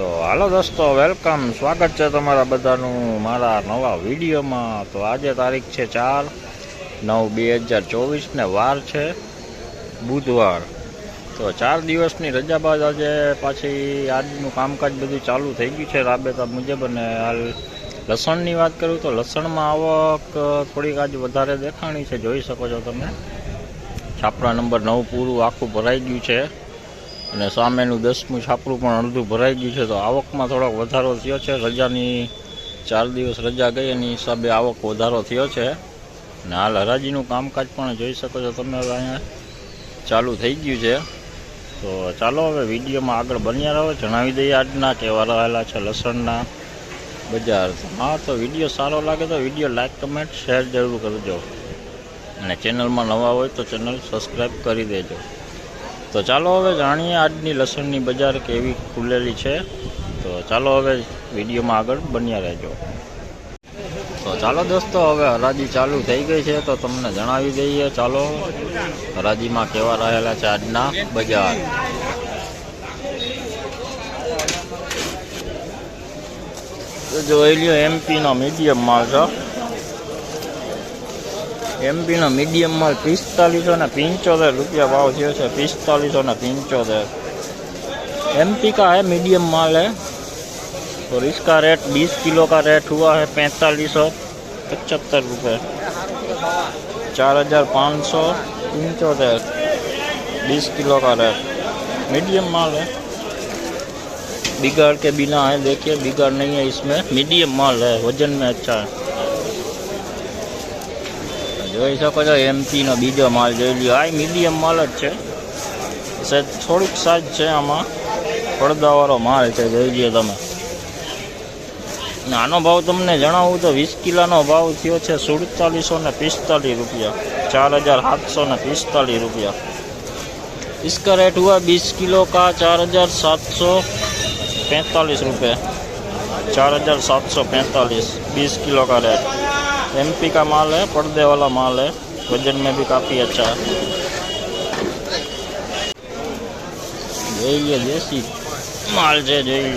तो हालो दोस्तों, वेलकम, स्वागत है तमारा बधानु मारा नवा विडियो में। तो आज तारीख है 4/9/2024 ने वार है बुधवार। तो 4 दिवसनी रजा बाद आज पाછી આજનું કામકાજ બધું ચાલુ થઈ ગયું છે રાબેતા મુજબ। અને હાલ લસણની વાત કરું તો લસણમાં આવક થોડીક આજ વધારે દેખાણી છે, જોઈ શકો છો તમે। છાપરા નંબર 9 પૂરું આખું ભરાઈ ગયું છે અને સામેનું 10મું છાપરું પણ અડધું ભરાઈ ગયું છે। તો આવકમાં થોડોક વધારો થયો છે, રજાની 4 દિવસ રજા ગઈ એની હિસાબે આવક વધારો થયો છે। અને હાલ હરાજીનું કામકાજ પણ જોઈ શકો છો તમે, હવે અહીંયા ચાલુ થઈ ગયું છે। તો ચાલો હવે વિડીયોમાં આગળ બન્યા રહો, જણાવી દઈએ આજના કેવા રહેલા છે લસણના બજાર। હા, તો વિડીયો સારો લાગે તો વિડીયો લાઈક, કમેન્ટ, શેર જરૂર કરજો અને ચેનલમાં નવા હોય તો ચેનલ સબસ્ક્રાઈબ કરી દેજો। तो चालो हवे जाणीए आजनी लसणनी बजार केवी खुलेली छे। तो चालो हवे विडियो में आगळ बन्या रहेजो। तो चालो दोस्तों, हवे हराजी चालू थई गई है तो तमने जणावी दईए। चालो हराजी में केवा रहेला छे आजना बजार। तो जोई ल्यो एमपी नो मीडियम माल छे। एमपी नो मीडियम माल 4575 रुपया भाव थयो है। 4575 एमपी का है, मीडियम माल है। और इसका रेट 20 किलो का रेट हुआ है 4575 रुपये। 4575 20 किलो का रेट, मीडियम माल है। बिगाड़ के बिना है, देखिए बिगाड़ नहीं है इसमें, मीडियम माल है, वजन में अच्छा है। જોઈ શકો છો એમપી નો બીજો માલ જોઈ લ્યો। આ મીડિયમ માલ જ છે, થોડુંક સાઈઝ છે આમાં, પડદાવાળો માલ છે, જોઈ લ્યો તમે। આનો ભાવ તમને જણાવું તો 20 કિલોનો ભાવ થયો છે 4745 रुपया। 4745 रुपया। इसका रेट हुआ 20 किलो का 4745 रुपये। 4745 20 किलो का रेट। एमपी का माल है, पर्दे वाला माल है, वजन में भी काफ़ी अच्छा है। जोई देसी माल है, जोई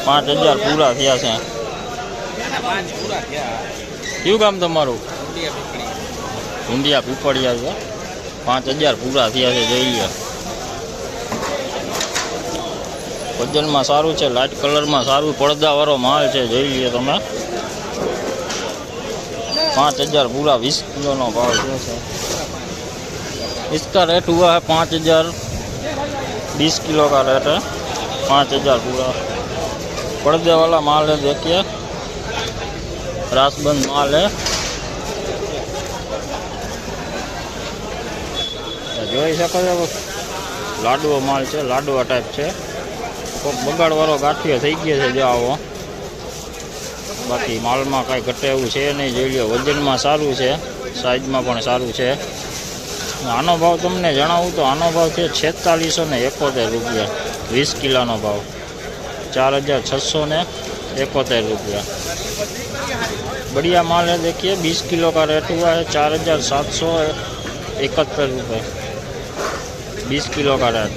5000 पूरा थया छे। क्यों काम तमारू? ढूंढिया पीपड़िया है। 5000 पूरा थया छे, जोई लो। वजन में सारू है, लाइट कलर में सारू, પડદા वाળો माल है, જોઈ લો તમે। 5000 पूरा 20 किलो नो भाव है। इसका रेट हुआ है 5000। 20 किलो का रेट है, 5000 पूरा। पर्दे वाला माल है, देखिए रासबंद माल है। જોઈ શકો છો લાડવો માલ છે, લાડવા ટાઈપ છે। કોક બગાડવાળો ગાંઠિયો થઈ ગયો છે, જો આવો। बाकी माल में कई घटे एवं है नहीं, जो लो वजन में सारू है, साइज में पण सारू है। आनो भाव तमने जणावुं तो आनो भाव है 4671 रुपया। 20 किलो नो भाव 4671 रुपया। बढ़िया माल है, देखिए 20 किलो का रेट हुआ है 4771 रुपये। 20 किलो का रेट।